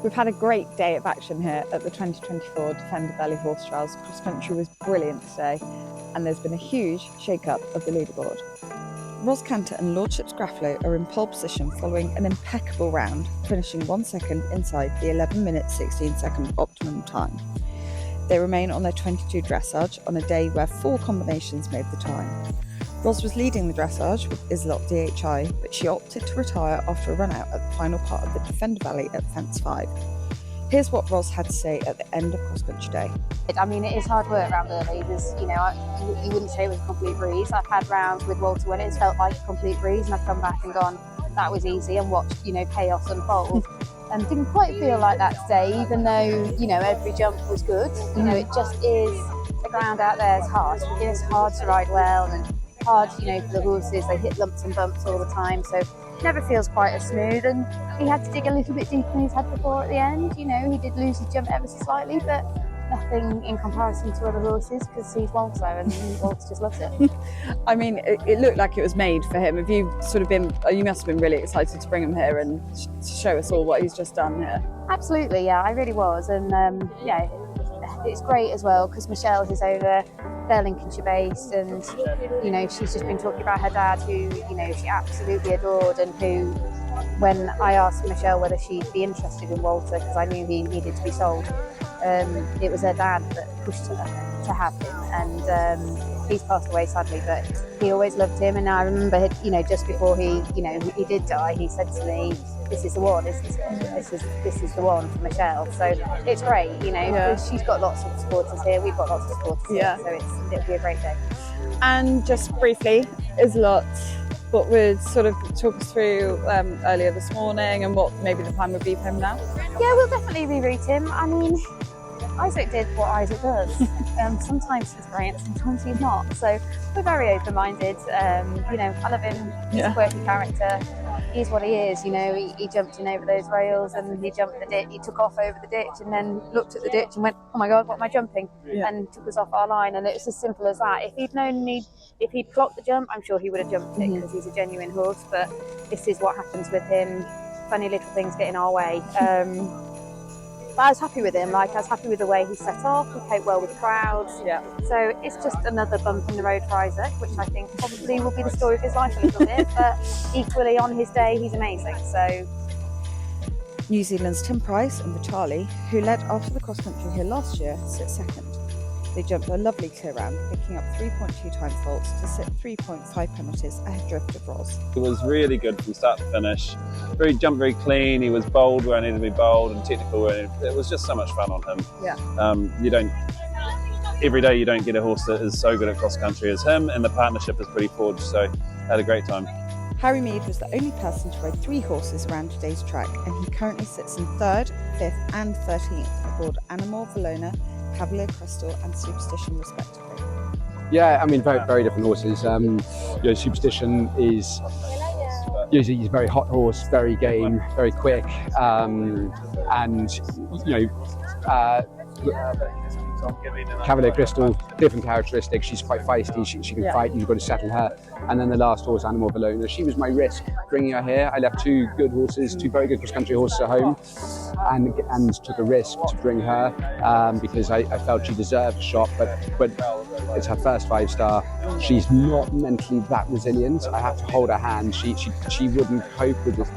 We've had a great day of action here at the 2024 Defender Burghley Horse Trials. Cross country was brilliant today, and there's been a huge shake-up of the leaderboard. Ros Canter and Lordship's Graffalo are in pole position following an impeccable round, finishing 1 second inside the 11-minute 16-second optimum time. They remain on their 22 dressage on a day where 4 combinations made the time. Ros was leading the dressage with Islot DHI, but she opted to retire after a run-out at the final part of the Defender Valley at fence 5. Here's what Ros had to say at the end of cross country day. I mean, it is hard work around Burghley. There's, you wouldn't say it was a complete breeze. I've had rounds with Walter when it's felt like a complete breeze, and I've come back and gone, that was easy, and watched, chaos unfold. And didn't quite feel like that today, even though, every jump was good. It just is, the ground out there is hard. It's hard to ride well, and hard, for the horses. They hit lumps and bumps all the time, so it never feels quite as smooth. And he had to dig a little bit deeper than he's had before at the end. He did lose his jump ever so slightly, but nothing in comparison to other horses, because he's Walter and Walter just loves it. I mean, it looked like it was made for him. Have you you must have been really excited to bring him here and to show us all what he's just done here? Absolutely, yeah, I really was. And it's great as well, because Michelle is over, they're Lincolnshire based, and she's just been talking about her dad, who she absolutely adored, and who, when I asked Michelle whether she'd be interested in Walter, because I knew he needed to be sold, it was her dad that pushed her to have him. And he's passed away sadly, but he always loved him. And I remember, just before he did die, he said to me, "This is the one. This is the one for Michelle." So it's great, She's got lots of supporters here. We've got lots of supporters here, so it'll be a great day. And just briefly, Islot, what would sort of talk us through earlier this morning, and what maybe the plan would be for him now? Yeah, we'll definitely reroute him. I mean, Isaac did what Isaac does. Sometimes he's great, sometimes he's not. So we're very open-minded. I love him. He's a quirky character. He's what he is. He jumped in over those rails, and he jumped the ditch. He took off over the ditch, and then looked at the ditch and went, "Oh my God, what am I jumping?" And took us off our line. And it's as simple as that. If he'd known me, if he'd clocked the jump, I'm sure he would have jumped it, because he's a genuine horse. But this is what happens with him. Funny little things get in our way. But I was happy with him. I was happy with the way he set off. He coped well with crowds. Yeah. So it's just another bump in the road for Isaac, which I think probably will be the story of his life a little bit. But equally, on his day, he's amazing. So New Zealand's Tim Price and Vitali, who led after the cross country here last year, sit second. They jumped a lovely clear round, picking up 3.2 time faults to sit 3.5 penalties ahead of Ros. It was really good from start to finish. Jumped very clean. He was bold where I needed to be bold, and technical where it was just so much fun on him. Yeah. Every day you don't get a horse that is so good at cross country as him, and the partnership is pretty forged. So I had a great time. Harry Meade was the only person to ride 3 horses around today's track, and he currently sits in 3rd, 5th and 13th aboard Animal, Valona, Cavalier Crystal and Superstition respectively. Yeah, I mean, very, very different horses. Superstition is usually he's a very hot horse, very game, very quick, Cavalier Crystal, different characteristics. She's quite feisty. She can fight. You've got to settle her. And then the last horse, Animal Valona, she was my risk bringing her here. I left 2 good horses, 2 very good cross-country horses at home, and took a risk to bring her because I felt she deserved a shot. But it's her first 5-star. She's not mentally that resilient. I have to hold her hand. She wouldn't cope with this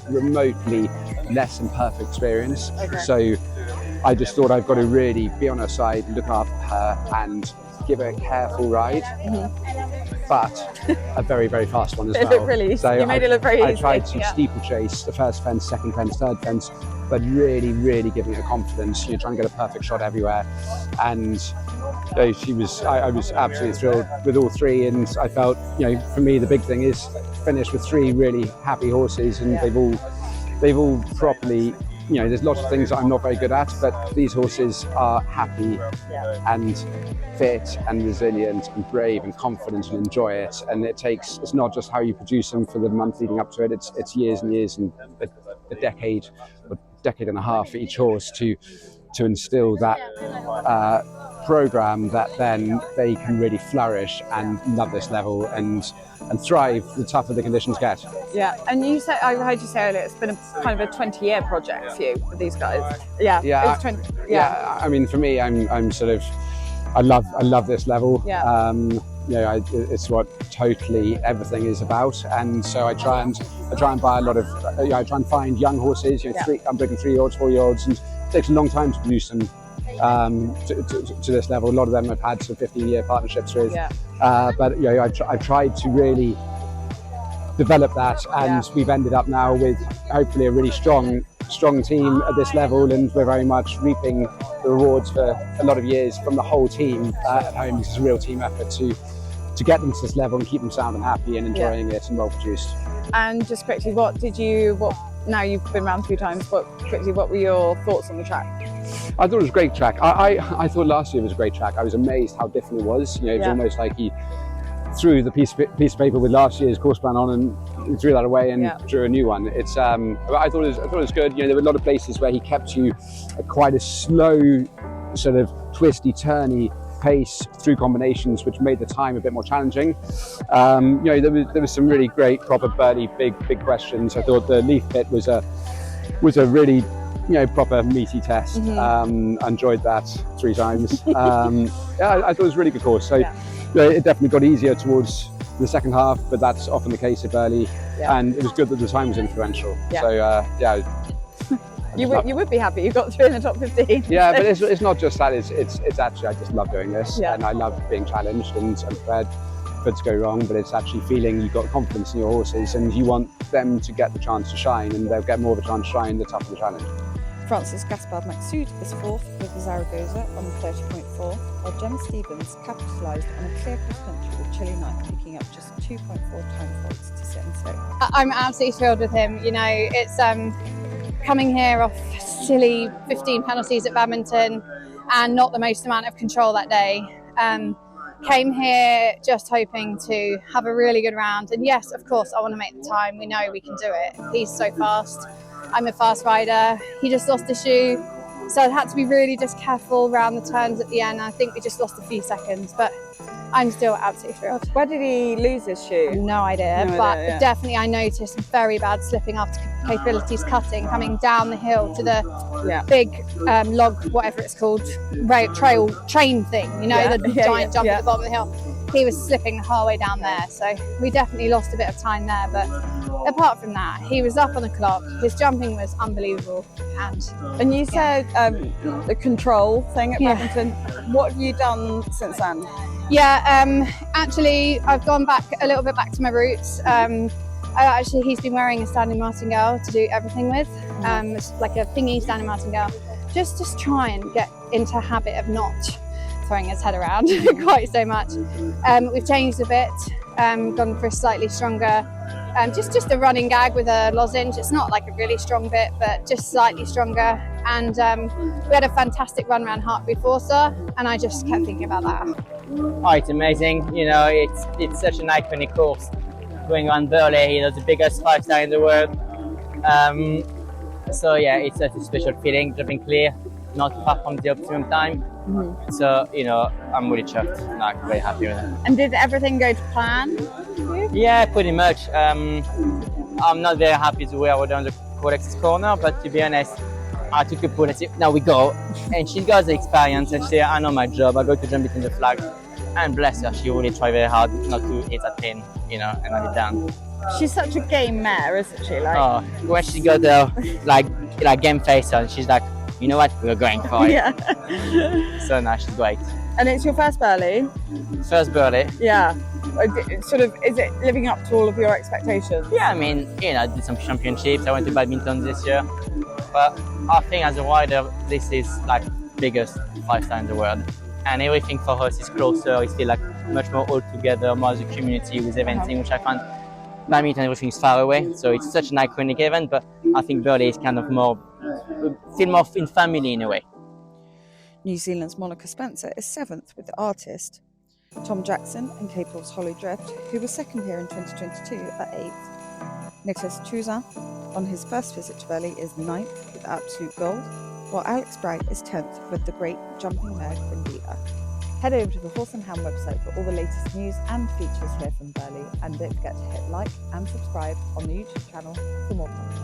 remotely less than perfect experience. Okay. So I just thought I've got to really be on her side, look after her, and give her a careful ride, but a very, very fast one as well. It looked really easy. So you made it look very easy. I tried to steeplechase the first fence, second fence, third fence, but really, really giving her confidence. Trying to get a perfect shot everywhere. And I was absolutely thrilled with all 3. And I felt, for me, the big thing is finish with 3 really happy horses, and they've all properly. There's lots of things that I'm not very good at, but these horses are happy and fit and resilient and brave and confident and enjoy it. And it's not just how you produce them for the month leading up to it, it's years and years and a decade or decade and a half for each horse to instill that program that then they can really flourish and love this level and thrive the tougher the conditions get. Yeah, and you said, I heard you say earlier, it's been a kind of a 20-year project for you with these guys. Yeah, Yeah, it's 20, I mean, for me, I'm sort of, I love this level. Yeah. You know, it's what totally everything is about, and so I try and buy a lot of. I try and find young horses. You know, I'm breeding 3-year-olds, 4-year-olds, and it takes a long time to produce them to this level. A lot of them I've had some 15-year partnerships with, but you know, I've tried to really develop that, and we've ended up now with hopefully a really strong team at this level, and we're very much reaping the rewards for a lot of years from the whole team at home. This is a real team effort to get them to this level and keep them sound and happy and enjoying it and well produced. And just quickly, now you've been around a few times, what were your thoughts on the track? I thought it was a great track. I thought last year was a great track. I was amazed how different it was. You know, it was almost like he threw the piece of paper with last year's course plan on and threw that away and drew a new one. It's I thought it was good. You know, there were a lot of places where he kept you at quite a slow, sort of twisty, turny pace through combinations, which made the time a bit more challenging. You know, there was some really great, proper Burghley big questions. I thought the leaf pit was a really, you know, proper meaty test. Enjoyed that 3 times. I thought it was a really good course. So you know, it definitely got easier towards the second half, but that's often the case at Burghley. And it was good that the time was influential. So You would be happy you got through in the top 15. Yeah, but it's not just that. It's actually, I just love doing this, and I love being challenged and prepared for it to go wrong. But it's actually feeling you've got confidence in your horses, and you want them to get the chance to shine, and they'll get more of a chance to shine the tougher the challenge. Francis Gaspard Maxud is 4th with the Zaragoza on the 30.4, while Gemma Stevens capitalised on a clear cross country with Chilly Knight, picking up just 2.4 time faults to set in stone. I'm absolutely thrilled with him. You know, it's coming here off silly 15 penalties at Badminton and not the most amount of control that day. Came here just hoping to have a really good round, and yes, of course, I want to make the time. We know we can do it. He's so fast. I'm a fast rider. He just lost a shoe, so I had to be really just careful around the turns at the end. I think we just lost a few seconds, but I'm still absolutely thrilled. Where did he lose his shoe? No idea, but definitely I noticed very bad slipping after capabilities cutting, coming down the hill to the big log, whatever it's called, train thing, you know, the giant jump at the bottom of the hill. He was slipping the whole way down there, so we definitely lost a bit of time there, but apart from that, he was up on the clock. His jumping was unbelievable. And you said the control thing at Badminton. What have you done since then? Yeah, actually, I've gone back a little bit back to my roots. He's been wearing a standing martingale to do everything with. It's like a thingy standing martingale. Just try and get into a habit of not throwing his head around quite so much. We've changed a bit, gone for a slightly stronger, just a running gag with a lozenge. It's not like a really strong bit, but just slightly stronger. And we had a fantastic run around Hartbury Forza, and I just kept thinking about that. Oh, it's amazing. You know, it's such an iconic course. Going on Burghley, you know, the biggest 5-star in the world. So yeah, it's such a special feeling, jumping clear, not far from the optimum time. So, you know, I'm really chuffed. No, I'm very happy with it. And did everything go to plan? Yeah, pretty much. I'm not very happy the way I was down the Colex's corner, but to be honest, I took a pull and said, now we go. And she got the experience, and she said, I know my job, I go to jump between the flag. And bless her, she really tried very hard not to hit that pin, you know, and I did done. She's such a game mare, isn't she? Like, oh, when she got the like game face on, she's like, you know what, we're going for it. So now she's great. And it's your first Burghley? First Burghley. Yeah. Sort of, is it living up to all of your expectations? Yeah, I mean, you know, I did some championships. I went to badminton this year, but I think as a rider, this is like biggest 5-star in the world. And everything for us is closer. It's feel like much more all together, more as a community with eventing, which I find badminton, everything is far away. So it's such an iconic event, but I think Burghley is kind of more, feel more in family in a way. New Zealand's Monica Spencer is 7th with the artist. Tom Jackson and Capel's Holly Drift, who was second here in 2022, are 8th. Nicholas Touzin on his first visit to Burghley is 9th with Absolute Gold, while Alex Bright is 10th with the Great Jumping Mare Grandida. Head over to the Horse and Hound website for all the latest news and features here from Burghley, and don't forget to hit like and subscribe on the YouTube channel for more content.